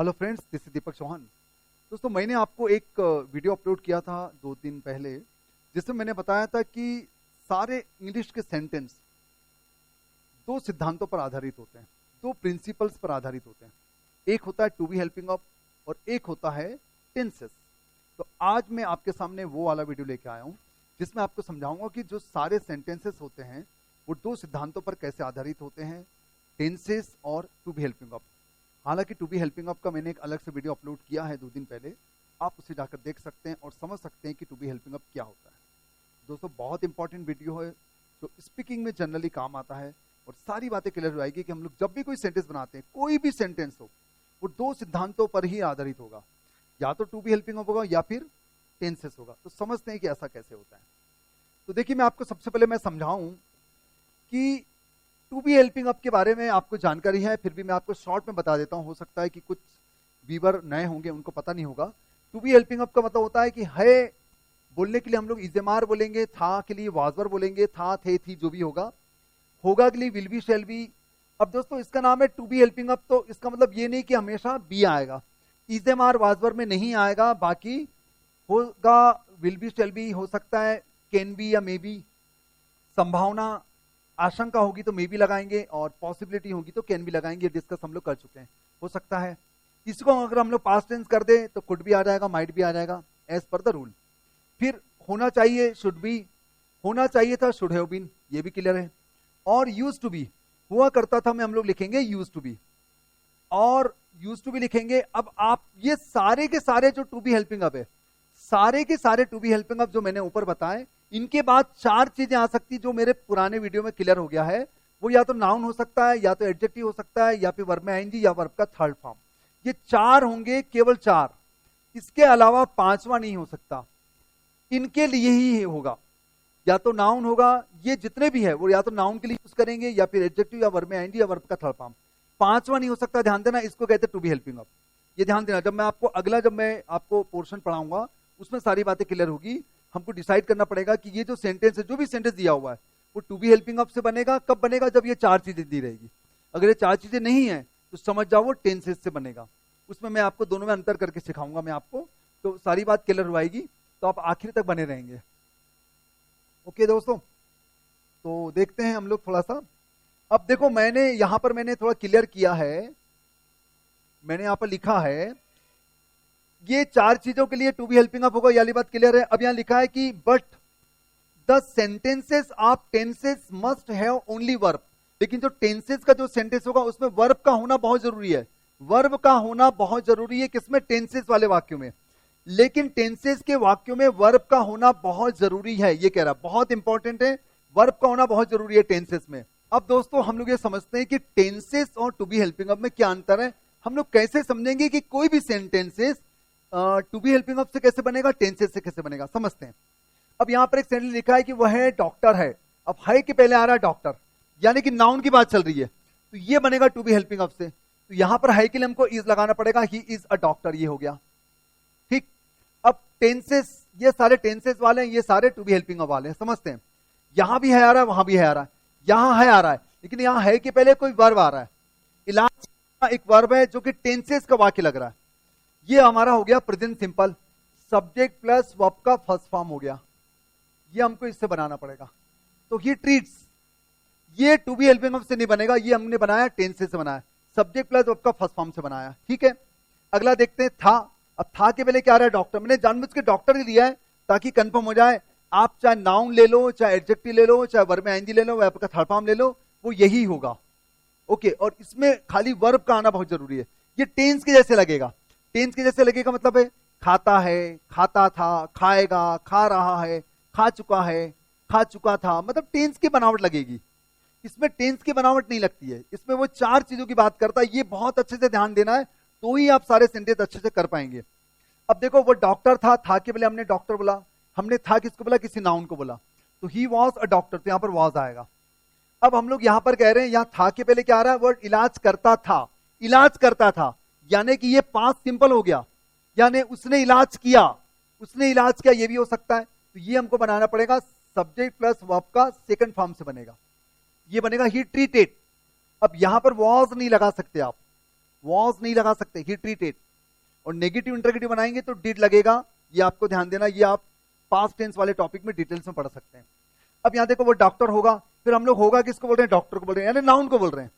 Hello friends, this is दीपक चौहान। दोस्तों, मैंने आपको एक वीडियो अपलोड किया था 2 दिन पहले, जिसमें मैंने बताया था कि सारे इंग्लिश के सेंटेंस 2 सिद्धांतों पर आधारित होते हैं, 2 प्रिंसिपल्स पर आधारित होते हैं। एक होता है टू बी हेल्पिंग ऑफ और एक होता है टेंसेस। तो आज मैं आपके सामने वो वाला वीडियो लेके आया हूँ जिसमें आपको समझाऊंगा कि जो सारे सेंटेंसेस होते हैं वो 2 सिद्धांतों पर कैसे आधारित होते हैं, टेंसेस और टू बी हेल्पिंग ऑफ। हालांकि टू बी हेल्पिंग ऑफ का मैंने एक अलग से वीडियो अपलोड किया है 2 दिन पहले, आप उसे जाकर देख सकते हैं और समझ सकते हैं कि टू बी हेल्पिंग ऑफ क्या होता है। दोस्तों, बहुत इंपॉर्टेंट वीडियो है जो स्पीकिंग में जनरली काम आता है और सारी बातें क्लियर हो जाएगी कि हम लोग जब भी कोई सेंटेंस बनाते हैं, कोई भी सेंटेंस हो, वो 2 सिद्धांतों पर ही आधारित होगा, या तो टू बी हेल्पिंग ऑफ होगा या फिर टेंसेस होगा। तो समझते हैं कि ऐसा कैसे होता है। तो देखिए, मैं आपको सबसे पहले मैं समझाऊं कि टू बी हेल्पिंग अप के बारे में आपको जानकारी है, फिर भी मैं आपको शॉर्ट में बता देता हूं। हो सकता है कि कुछ व्यूअर नए होंगे, उनको पता नहीं होगा। टू बी हेल्पिंग अप का मतलब होता है कि है बोलने के लिए हम लोग इज़ेमार बोलेंगे, था के लिए वाजवर बोलेंगे, था, थे, थी, जो भी होगा के लिए विल बी, शैल बी। अब दोस्तों, इसका नाम है टू बी हेल्पिंग अप, तो इसका मतलब ये नहीं कि हमेशा बी आएगा, इज़ेमार वाजवर में नहीं आएगा। बाकी होगा, विल बी, शैल बी, हो सकता है कैन बी या मे बी, संभावना आशंका होगी तो मे बी लगाएंगे और पॉसिबिलिटी होगी तो कैन भी लगाएंगे। डिस्कस हम लोग कर चुके हैं। हो सकता है इसको अगर हम लोग पास्ट टेंस कर दे तो कुड भी आ जाएगा, माइट भी आ जाएगा, एज पर द रूल। फिर होना चाहिए, शुड बी, होना चाहिए था, शुड हैव बीन, ये भी क्लियर है। और यूज टू बी, हुआ करता था में हम लोग लिखेंगे यूज टू बी, और यूज टू बी लिखेंगे। अब आप ये सारे के सारे जो टू बी हेल्पिंग अप है, सारे के सारे टू बी हेल्पिंग अप जो मैंने ऊपर बताए, इनके बाद 4 चीजें आ सकती जो मेरे पुराने वीडियो में क्लियर हो गया है। वो या तो नाउन हो सकता है, या तो एडजेक्टिव हो सकता है, या फिर वर्ब में आएंगी, या वर्ब का थर्ड फॉर्म। ये 4 होंगे, केवल 4। इसके अलावा 5वां नहीं हो सकता। इनके लिए ही होगा, या तो नाउन होगा, ये जितने भी है वो या तो नाउन के लिए यूज करेंगे, या फिर एडजेक्टिव, या वर्ब में आएंगी, या वर्ब का थर्ड फॉर्म। 5वां नहीं हो सकता। ध्यान देना, इसको कहते हैं टू बी हेल्पिंग अप। ये ध्यान देना, जब मैं आपको अगला जब मैं आपको पोर्शन पढ़ाऊंगा उसमें सारी बातें क्लियर होगी। हमको डिसाइड करना पड़ेगा कि ये जो सेंटेंस है, जो भी सेंटेंस दिया हुआ है, वो टू बी हेल्पिंग अप से बनेगा। कब बनेगा? जब ये 4 चीजें दी रहेगी। अगर ये 4 चीजें नहीं है तो समझ जाओ वो टेंसेस से बनेगा। उसमें मैं आपको दोनों में अंतर करके सिखाऊंगा मैं आपको, तो सारी बात क्लियर हो आएगी। तो आप आखिर तक बने रहेंगे। ओके दोस्तों, तो देखते हैं हम लोग थोड़ा सा। अब देखो, मैंने यहां पर मैंने थोड़ा क्लियर किया है, मैंने यहां पर लिखा है ये 4 चीजों के लिए टू बी हेल्पिंग अप होगा, ये बात क्लियर है। अब यहां लिखा है कि but the sentences of tenses must have only verb. लेकिन जो टेंसेस का जो सेंटेंस होगा उसमें वर्ब का होना बहुत जरूरी है। वर्ब का होना बहुत जरूरी है किसमें? टेंसेस वाले वाक्यों में। लेकिन टेंसेस के वाक्यों में वर्ब का होना बहुत जरूरी है, ये कह रहा, बहुत इंपॉर्टेंट है, वर्ब का होना बहुत जरूरी है टेंसेस में। अब दोस्तों, हम लोग ये समझते हैं कि टेंसेस और टू बी हेल्पिंग अप में क्या अंतर है। हम लोग कैसे समझेंगे कि कोई भी sentences to be helping up से कैसे बनेगा, टेंसेस से कैसे बनेगा, समझते हैं। अब यहां पर एक सेंटेंस लिखा है कि वह है डॉक्टर है। अब है के पहले आ रहा है डॉक्टर, यानी कि नाउन की बात चल रही है, तो ये बनेगा टू बी हेल्पिंग अप से। तो यहां पर है के लिए हमको इज लगाना पड़ेगा, ही इज अ डॉक्टर, ये हो गया ठीक। अब टेंसेस, ये सारे टेंसेस वाले हैं, ये सारे टू बी हेल्पिंग अप वाले हैं, समझते हैं। यहां भी है आ रहा है, वहां भी है आ रहा है, यहां है आ रहा है, लेकिन यहां है के पहले कोई वर्ब आ रहा है। इलाज का एक वर्ब है जो कि टेंसेस का वाक्य लग रहा है। ये हमारा हो गया present simple, subject plus verb का फर्स्ट फॉर्म हो गया। ये हमको इससे बनाना पड़ेगा। तो ही ट्रीट्स, ये टू बी हेल्पिंग अप से नहीं बनेगा, ये हमने बनाया टेंसेस से बनाया, सब्जेक्ट प्लस वर्ब का फर्स्ट फॉर्म से बनाया, ठीक है। अगला देखते हैं, था। अब था के पहले क्या आ रहा है? डॉक्टर। मैंने जानबूझ के डॉक्टर ही दिया है ताकि कंफर्म हो जाए। आप चाहे नाउन ले लो, चाहे एडजेक्टिव ले लो, चाहे वर्ब में आईएनजी ले लो, वर्ब का थर्ड फॉर्म ले लो, वो यही होगा। ओके, और इसमें खाली वर्ब का आना बहुत जरूरी है। ये टेंस के जैसे लगेगा। टेंस के जैसे लगेगा मतलब है खाता है, खाता था, खाएगा, खा रहा है, खा चुका है, खा चुका था, मतलब टेंस की बनावट लगेगी। इसमें टेंस की बनावट नहीं लगती है, इसमें वो 4 चीजों की बात करता है। ये बहुत अच्छे से ध्यान देना है, तो ही आप सारे सेंटेंस अच्छे से कर पाएंगे। अब देखो, वो डॉक्टर था के पहले हमने डॉक्टर बोला, हमने था किसको बोला? किसी नाउन को बोला, तो ही वॉज अ डॉक्टर, तो यहां पर वॉज आएगा। अब हम लोग यहां पर कह रहे हैं, यहां था के पहले क्या आ रहा है? वर्ड इलाज करता था, इलाज करता था, यानी कि ये पास्ट सिंपल हो गया, यानी उसने इलाज किया, उसने इलाज किया, ये भी हो सकता है। तो ये हमको बनाना पड़ेगा, सब्जेक्ट प्लस वर्ब का सेकंड फॉर्म से बनेगा, ये बनेगा ही ट्रीटेड। अब यहां पर वॉज नहीं लगा सकते आप, वॉज नहीं लगा सकते, ही ट्रीटेड। और नेगेटिव इंटरोगेटिव बनाएंगे तो डिड लगेगा, ये आपको ध्यान देना, ये आप पास्ट टेंस वाले टॉपिक में डिटेल्स में पढ़ सकते हैं। अब यहां देखो वो डॉक्टर होगा, फिर हम लोग होगा किसको बोल रहे हैं, डॉक्टर को बोल रहे हैं, यानी नाउन को बोल रहे हैं।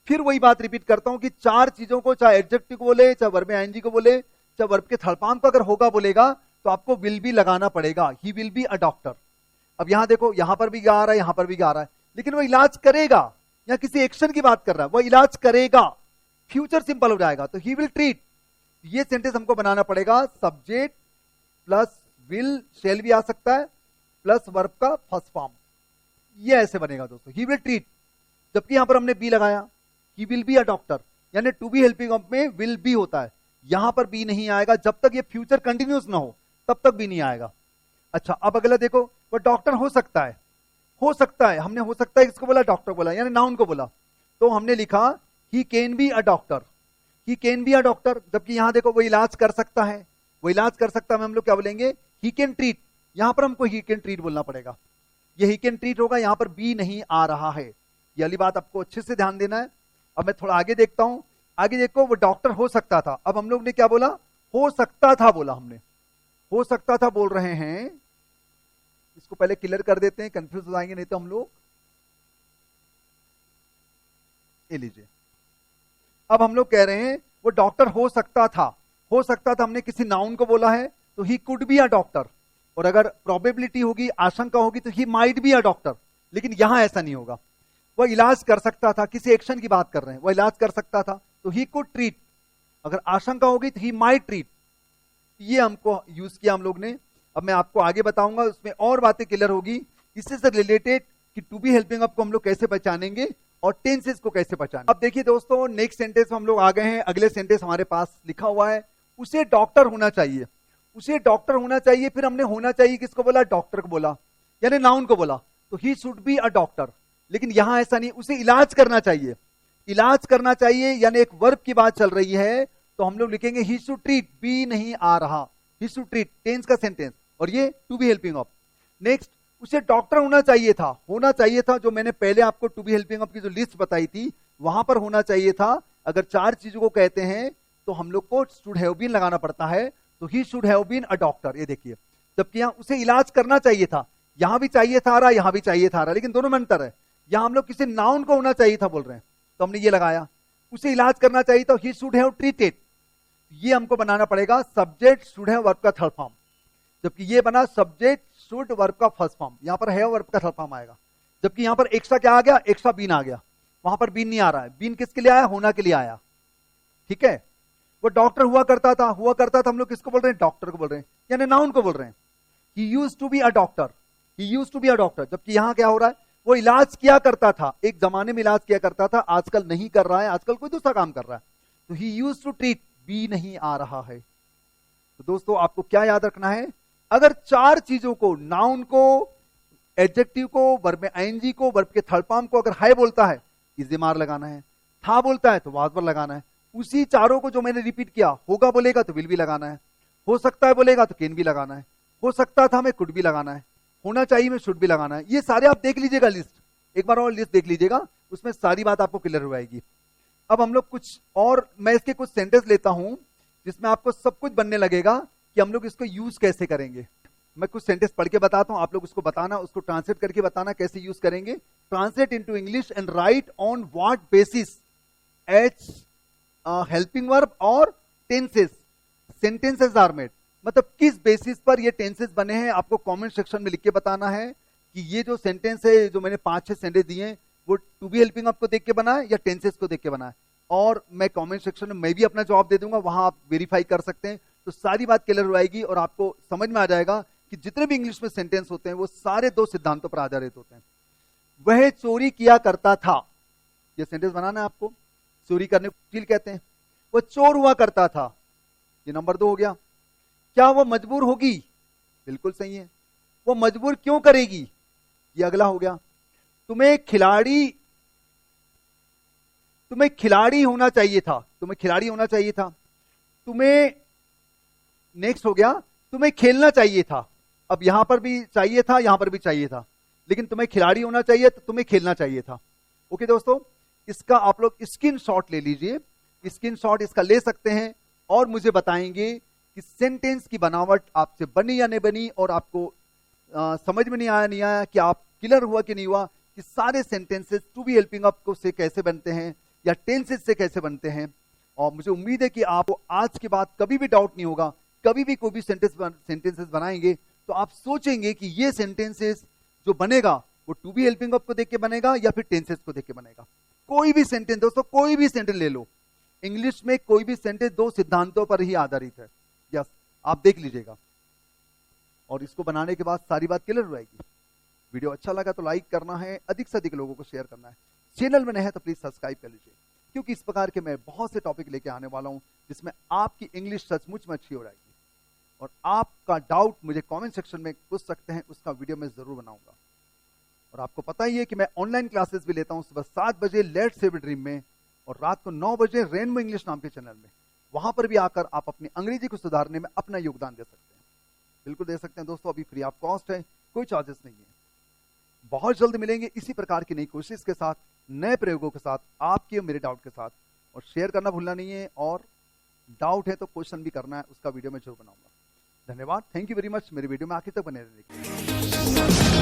फिर वही बात रिपीट करता हूं कि चार चीजों को, चाहे एडजेक्टिव को बोले, चाहे वर्ब में आईएनजी को बोले, चाहे वर्ब के थर्ड फॉर्म को अगर होगा बोलेगा तो आपको विल बी लगाना पड़ेगा, he will be a doctor. अब यहां देखो, यहां पर भी गा आ रहा है, यहां पर भी गा आ रहा है, लेकिन वो इलाज करेगा, या किसी एक्शन की बात कर रहा है, वो इलाज करेगा, फ्यूचर सिंपल हो जाएगा, तो ही विल ट्रीट। ये सेंटेंस हमको बनाना पड़ेगा सब्जेक्ट प्लस विल, शेल भी आ सकता है, प्लस वर्ब का फर्स्ट फॉर्म, ये ऐसे बनेगा दोस्तों, ही विल ट्रीट। जबकि यहां पर हमने बी लगाया, he will be a doctor, यानी टू बी हेल्पिंग वर्ब में विल बी होता है, यहां पर बी नहीं आएगा, जब तक ये फ्यूचर कंटिन्यूस ना हो तब तक भी नहीं आएगा। अच्छा, अब अगला देखो, वो डॉक्टर हो सकता है, हो सकता है, हमने हो सकता है किसको बोला, डॉक्टर बोला, यानी नाउन को बोला, तो हमने लिखा he can be a doctor, he can be a doctor. जबकि यहां देखो वो इलाज कर सकता है, वो इलाज कर सकता है, हम लोग क्या बोलेंगे, ही कैन ट्रीट, यहां पर हमको ही कैन ट्रीट बोलना पड़ेगा, ये ही कैन ट्रीट होगा, यहां पर बी नहीं आ रहा है, ये वाली बात आपको अच्छे से ध्यान देना है। अब मैं थोड़ा आगे देखता हूं, आगे देखो वो डॉक्टर हो सकता था, अब हम लोग ने क्या बोला, हो सकता था बोला, हमने हो सकता था बोल रहे हैं, इसको पहले क्लियर कर देते हैं, कंफ्यूज हो जाएंगे नहीं तो हम लोग। ये लीजिए, अब हम लोग कह रहे हैं वो डॉक्टर हो सकता था, हो सकता था हमने किसी नाउन को बोला है तो he could be a doctor, और अगर प्रोबेबिलिटी होगी, आशंका होगी तो he might be a doctor, लेकिन यहां ऐसा नहीं होगा। वह इलाज कर सकता था, किसी एक्शन की बात कर रहे हैं, वह इलाज कर सकता था तो ही कुड ट्रीट, अगर आशंका होगी तो ही माइट ट्रीट, ये हमको यूज किया हम लोग ने। अब मैं आपको आगे बताऊंगा, उसमें और बातें क्लियर होगी इससे से रिलेटेड कि टू बी हेल्पिंग वर्ब को हम लोग कैसे पहचानेंगे और टेंसेस को कैसे पहचानेंगे। अब देखिए दोस्तों, नेक्स्ट सेंटेंस हम लोग आ गए हैं, अगले सेंटेंस हमारे पास लिखा हुआ है, उसे डॉक्टर होना चाहिए, उसे डॉक्टर होना चाहिए, फिर हमने होना चाहिए किसको बोला, डॉक्टर को बोला, यानी नाउन को बोला, तो he should be a doctor. लेकिन यहां ऐसा नहीं, उसे इलाज करना चाहिए, इलाज करना चाहिए, यानी एक वर्ब की बात चल रही है, तो हम लोग लिखेंगे ही शुड ट्रीट, बी नहीं आ रहा, ही शुड ट्रीट, टेंस का सेंटेंस, और ये to be helping of. Next, उसे डॉक्टर होना चाहिए था, होना चाहिए था, जो मैंने पहले आपको टू बी हेल्पिंग ऑफ की जो लिस्ट बताई थी वहां पर होना चाहिए था। अगर चार चीजों को कहते हैं तो हम लोग को शुड हैव बीन लगाना पड़ता है, तो he should have been a doctor, ये देखिए। जबकि यहां उसे इलाज करना चाहिए था, यहां भी चाहिए था आ रहा, यहां भी चाहिए था आ रहा, लेकिन दोनों में अंतर है, यहां हम लोग किसी नाउन को होना चाहिए था बोल रहे हैं, तो हमने ये लगाया, उसे इलाज करना चाहिए था, ही शुड हैव ट्रीटेड, ये हमको बनाना पड़ेगा सब्जेक्ट शुड हैव वर्ब का थर्ड फॉर्म, जबकि ये बना सब्जेक्ट शुड वर्ब का फर्स्ट फॉर्म, यहां पर हैव वर्ब का थर्ड फॉर्म आएगा। जबकि यहां पर एक्स्ट्रा क्या आ गया, एक्स्ट्रा बीन आ गया, वहां पर बीन नहीं आ रहा है, बीन किसके लिए आया, होना के लिए आया, ठीक है। वो डॉक्टर हुआ करता था, हुआ करता था हम लोग किसको बोल रहे हैं, डॉक्टर को बोल रहे हैं, यानी नाउन को बोल रहे हैं, he used to be a doctor, he used to be a doctor. जबकि यहां क्या हो रहा है, वो इलाज किया करता था, एक जमाने में इलाज किया करता था, आजकल नहीं कर रहा है, आजकल कोई दूसरा काम कर रहा है, तो he used to treat, be नहीं आ रहा है। तो दोस्तों आपको क्या याद रखना है, अगर चार चीजों को, नाउन को, एडजेक्टिव को, वर्ब में आईएनजी को, वर्ब के थर्ड फॉर्म को अगर है बोलता है इज़ेमार लगाना है, था बोलता है तो वाज पर लगाना है, उसी चारों को जो मैंने रिपीट किया, होगा बोलेगा तो विल भी लगाना है, हो सकता है बोलेगा तो कैन भी लगाना है, हो सकता था में कुड भी लगाना है, होना चाहिए में शुड भी लगाना है। ये सारे आप देख लीजिएगा लिस्ट, एक बार और लिस्ट देख लीजिएगा, उसमें सारी बात आपको क्लियर हो जाएगी। अब हम लोग कुछ और, मैं इसके कुछ सेंटेंस लेता हूं जिसमें आपको सब कुछ बनने लगेगा कि हम लोग इसको यूज कैसे करेंगे। मैं कुछ सेंटेंस पढ़ के बताता हूं, आप लोग उसको बताना, उसको ट्रांसलेट करके बताना कैसे यूज करेंगे। Translate into English and right on what basis H helping verb और टेंसेस सेंटेंसेस आर मेड, मतलब किस बेसिस पर ये टेंसेस बने हैं, आपको कमेंट सेक्शन में लिख के बताना है कि ये जो सेंटेंस है, जो मैंने 5-6 सेंटेंस दिए हैं, वो टू बी हेल्पिंग वर्ब को देख के बना है या टेंसेस को देख के बना है। और मैं कमेंट सेक्शन में मैं भी अपना जवाब दे दूंगा, वहां आप वेरीफाई कर सकते हैं, तो सारी बात क्लियर हो जाएगी और आपको समझ में आ जाएगा कि जितने भी इंग्लिश में सेंटेंस होते हैं वो सारे दो सिद्धांतों पर आधारित होते हैं। वह चोरी किया करता था, ये सेंटेंस बनाना है आपको, चोरी करने को चील कहते हैं, वो चोर हुआ करता था, ये नंबर 2 हो गया। क्या वो मजबूर होगी, बिल्कुल सही है, वो मजबूर क्यों करेगी, ये अगला हो गया। तुम्हें खिलाड़ी होना चाहिए था, तुम्हें खिलाड़ी होना चाहिए था, तुम्हें, नेक्स्ट हो गया, तुम्हें खेलना चाहिए था, अब यहां पर भी चाहिए था, यहां पर भी चाहिए था, लेकिन तुम्हें खिलाड़ी होना चाहिए तो तुम्हें खेलना चाहिए था। ओके दोस्तों, इसका आप लोग स्क्रीनशॉट ले लीजिए, स्क्रीनशॉट इसका ले सकते हैं और मुझे बताएंगे कि सेंटेंस की बनावट आपसे बनी या नहीं बनी, और आपको समझ में नहीं आया कि आप क्लियर हुआ कि नहीं हुआ कि सारे sentences to be helping up को से कैसे बनते हैं या टेंसेस से कैसे बनते हैं। और मुझे उम्मीद है कि आपको आज के बाद कभी भी डाउट नहीं होगा। कभी भी कोई भी सेंटेंसेस बनाएंगे तो आप सोचेंगे कि ये सेंटेंसेस जो बनेगा वो टू बी हेल्पिंग अप को देख के बनेगा या फिर टेंसेस को देख के बनेगा। कोई भी सेंटेंस दोस्तों, कोई भी सेंटेंस ले लो, इंग्लिश में कोई भी सेंटेंस दो सिद्धांतों पर ही आधारित है। यस, आप देख लीजिएगा और इसको बनाने के बाद सारी बात क्लियर हो जाएगी। वीडियो अच्छा लगा तो लाइक करना है, अधिक से अधिक लोगों को शेयर करना है। चैनल में नए हैं तो प्लीज सब्सक्राइब कर लीजिए, क्योंकि इस प्रकार के मैं बहुत से टॉपिक लेके आने वाला हूं जिसमें आपकी इंग्लिश सचमुच में अच्छी हो जाएगी। और आपका डाउट मुझे कमेंट सेक्शन में पूछ सकते हैं, उसका वीडियो मैं जरूर बनाऊंगा। और आपको पता ही है कि मैं ऑनलाइन क्लासेस भी लेता हूं, सुबह 7 बजे लेट्स सेव ड्रीम में और रात को 9 बजे रेनबो इंग्लिश नाम के चैनल में। वहां पर भी आकर आप अपनी अंग्रेजी को सुधारने में अपना योगदान दे सकते हैं। बिल्कुल दे सकते हैं दोस्तों, अभी फ्री ऑफ कॉस्ट है, कोई चार्जेस नहीं है। बहुत जल्द मिलेंगे इसी प्रकार की नई कोशिश के साथ, नए प्रयोगों के साथ, आपके और मेरे डाउट के साथ। और शेयर करना भूलना नहीं है, और डाउट है तो क्वेश्चन भी करना है, उसका वीडियो मैं जरूर बनाऊंगा। धन्यवाद, थैंक यू वेरी मच मेरे वीडियो में आखिर तक बने रहने के लिए।